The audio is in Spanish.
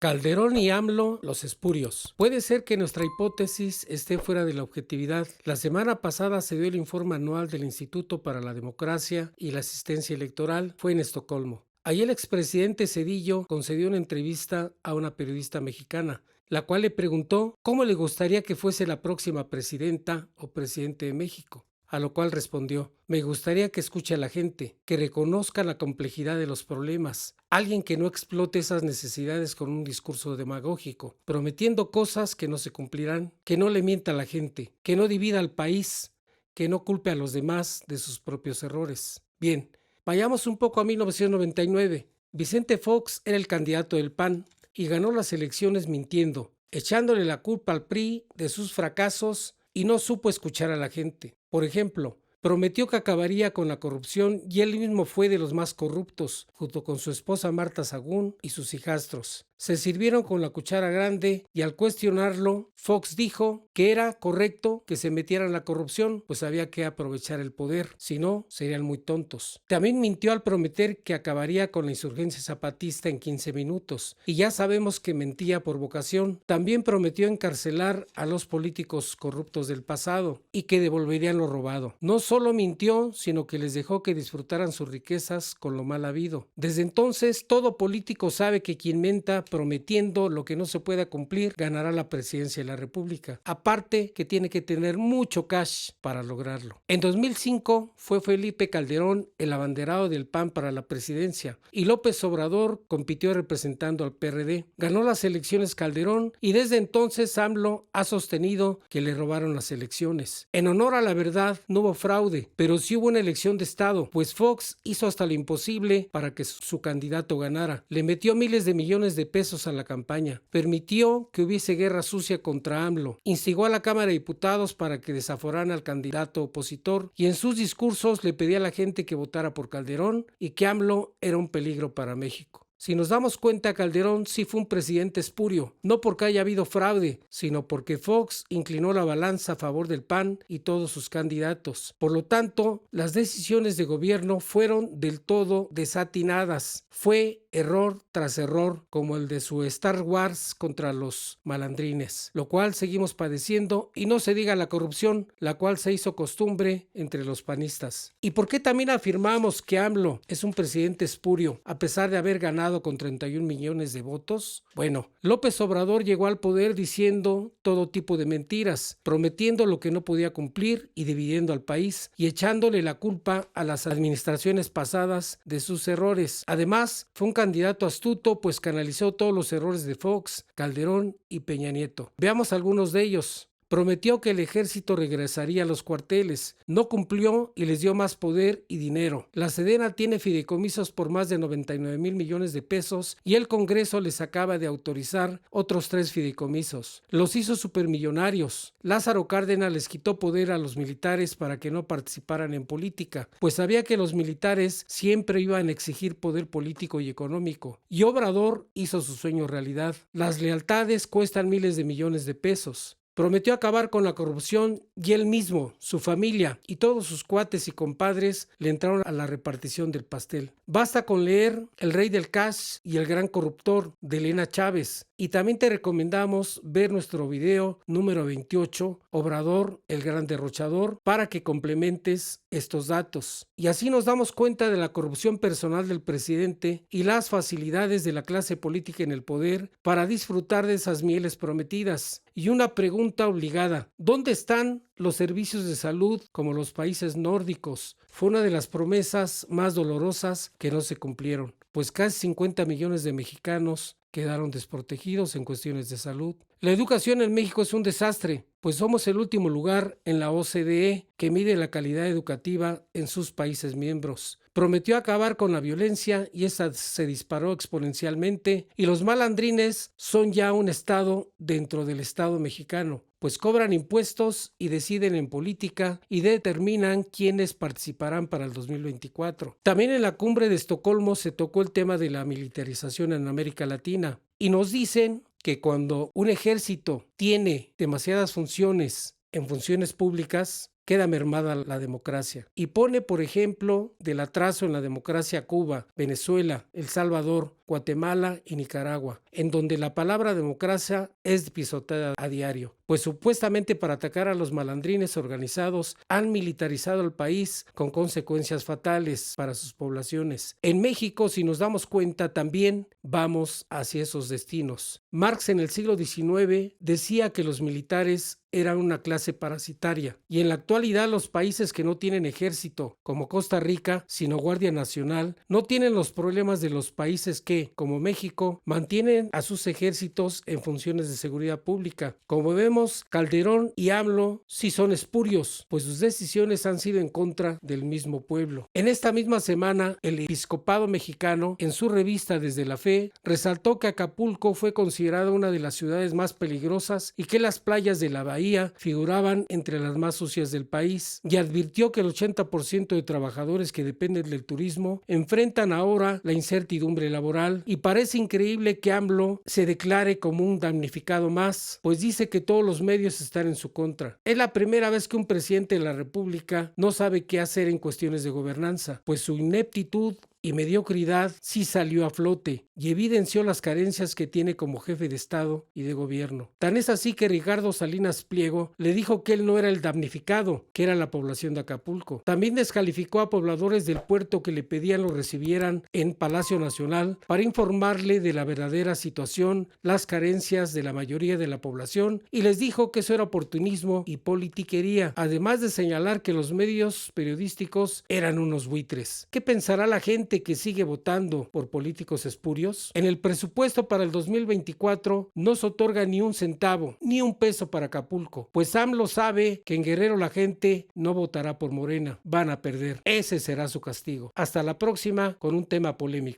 Calderón y AMLO, los espurios. Puede ser que nuestra hipótesis esté fuera de la objetividad. La semana pasada se dio el informe anual del Instituto para la Democracia y la Asistencia Electoral. Fue en Estocolmo. Ahí el expresidente Zedillo concedió una entrevista a una periodista mexicana, la cual le preguntó cómo le gustaría que fuese la próxima presidenta o presidente de México. A lo cual respondió: me gustaría que escuche a la gente, que reconozca la complejidad de los problemas, alguien que no explote esas necesidades con un discurso demagógico, prometiendo cosas que no se cumplirán, que no le mienta a la gente, que no divida al país, que no culpe a los demás de sus propios errores. Bien, vayamos un poco a 1999. Vicente Fox era el candidato del PAN y ganó las elecciones mintiendo, echándole la culpa al PRI de sus fracasos y no supo escuchar a la gente. Por ejemplo, prometió que acabaría con la corrupción y él mismo fue de los más corruptos, junto con su esposa Marta Sagún y sus hijastros. Se sirvieron con la cuchara grande y al cuestionarlo, Fox dijo que era correcto que se metieran la corrupción, pues había que aprovechar el poder, si no, serían muy tontos. También mintió al prometer que acabaría con la insurgencia zapatista en 15 minutos, y ya sabemos que mentía por vocación. También prometió encarcelar a los políticos corruptos del pasado y que devolverían lo robado. No solo mintió, sino que les dejó que disfrutaran sus riquezas con lo mal habido. Desde entonces, todo político sabe que quien menta prometiendo lo que no se pueda cumplir ganará la presidencia de la República. Aparte que tiene que tener mucho cash para lograrlo. En 2005 fue Felipe Calderón el abanderado del PAN para la presidencia y López Obrador compitió representando al PRD. Ganó las elecciones Calderón y desde entonces AMLO ha sostenido que le robaron las elecciones. En honor a la verdad, no hubo fraude, pero sí hubo una elección de estado, pues Fox hizo hasta lo imposible para que su candidato ganara. Le metió miles de millones de pesos a la campaña, permitió que hubiese guerra sucia contra AMLO, instigó a la Cámara de Diputados para que desaforaran al candidato opositor y en sus discursos le pedía a la gente que votara por Calderón y que AMLO era un peligro para México. Si nos damos cuenta, Calderón sí fue un presidente espurio, no porque haya habido fraude, sino porque Fox inclinó la balanza a favor del PAN y todos sus candidatos. Por lo tanto, las decisiones de gobierno fueron del todo desatinadas. Fue error tras error, como el de su Star Wars contra los malandrines, lo cual seguimos padeciendo, y no se diga la corrupción, la cual se hizo costumbre entre los panistas. ¿Y por qué también afirmamos que AMLO es un presidente espurio, a pesar de haber ganado con 31 millones de votos? Bueno, López Obrador llegó al poder diciendo todo tipo de mentiras, prometiendo lo que no podía cumplir y dividiendo al país, y echándole la culpa a las administraciones pasadas de sus errores. Además, fue un candidato astuto, pues canalizó todos los errores de Fox, Calderón y Peña Nieto. Veamos algunos de ellos. Prometió que el ejército regresaría a los cuarteles, no cumplió y les dio más poder y dinero. La Sedena tiene fideicomisos por más de 99 mil millones de pesos y el Congreso les acaba de autorizar otros 3 fideicomisos. Los hizo supermillonarios. Lázaro Cárdenas les quitó poder a los militares para que no participaran en política, pues sabía que los militares siempre iban a exigir poder político y económico. Y Obrador hizo su sueño realidad. Las lealtades cuestan miles de millones de pesos. Prometió acabar con la corrupción y él mismo, su familia y todos sus cuates y compadres le entraron a la repartición del pastel. Basta con leer El Rey del Cash y El Gran Corruptor de Elena Chávez. Y también te recomendamos ver nuestro video número 28, Obrador, el Gran Derrochador, para que complementes estos datos. Y así nos damos cuenta de la corrupción personal del presidente y las facilidades de la clase política en el poder para disfrutar de esas mieles prometidas. Y una pregunta obligada: ¿dónde están los servicios de salud como los países nórdicos? Fue una de las promesas más dolorosas que no se cumplieron, pues casi 50 millones de mexicanos quedaron desprotegidos en cuestiones de salud. La educación en México es un desastre, pues somos el último lugar en la OCDE que mide la calidad educativa en sus países miembros. Prometió acabar con la violencia y esa se disparó exponencialmente, y los malandrines son ya un estado dentro del Estado mexicano, pues cobran impuestos y deciden en política y determinan quiénes participarán para el 2024. También en la cumbre de Estocolmo se tocó el tema de la militarización en América Latina y nos dicen que cuando un ejército tiene demasiadas funciones en funciones públicas, queda mermada la democracia. Y pone, por ejemplo, del atraso en la democracia Cuba, Venezuela, El Salvador, Guatemala y Nicaragua, en donde la palabra democracia es pisoteada a diario, pues supuestamente para atacar a los malandrines organizados han militarizado el país con consecuencias fatales para sus poblaciones. En México, si nos damos cuenta, también vamos hacia esos destinos. Marx en el siglo XIX decía que los militares eran una clase parasitaria, y en la actualidad los países que no tienen ejército, como Costa Rica, sino Guardia Nacional, no tienen los problemas de los países que, como México, mantienen a sus ejércitos en funciones de seguridad pública. Como vemos, Calderón y AMLO sí son espurios, pues sus decisiones han sido en contra del mismo pueblo. En esta misma semana, el episcopado mexicano, en su revista Desde la Fe, resaltó que Acapulco fue considerada una de las ciudades más peligrosas y que las playas de la bahía figuraban entre las más sucias del país, y advirtió que el 80% de trabajadores que dependen del turismo enfrentan ahora la incertidumbre laboral, y parece increíble que AMLO se declare como un damnificado más, pues dice que todos los medios están en su contra. Es la primera vez que un presidente de la República no sabe qué hacer en cuestiones de gobernanza, pues su ineptitud y mediocridad sí salió a flote y evidenció las carencias que tiene como jefe de Estado y de gobierno. Tan es así que Ricardo Salinas Pliego le dijo que él no era el damnificado, que era la población de Acapulco. También descalificó a pobladores del puerto que le pedían lo recibieran en Palacio Nacional para informarle de la verdadera situación, las carencias de la mayoría de la población, y les dijo que eso era oportunismo y politiquería, además de señalar que los medios periodísticos eran unos buitres. ¿Qué pensará la gente que sigue votando por políticos espurios? En el presupuesto para el 2024 no se otorga ni un centavo, ni un peso para Acapulco, pues AMLO sabe que en Guerrero la gente no votará por Morena, van a perder. Ese será su castigo. Hasta la próxima con un tema polémico.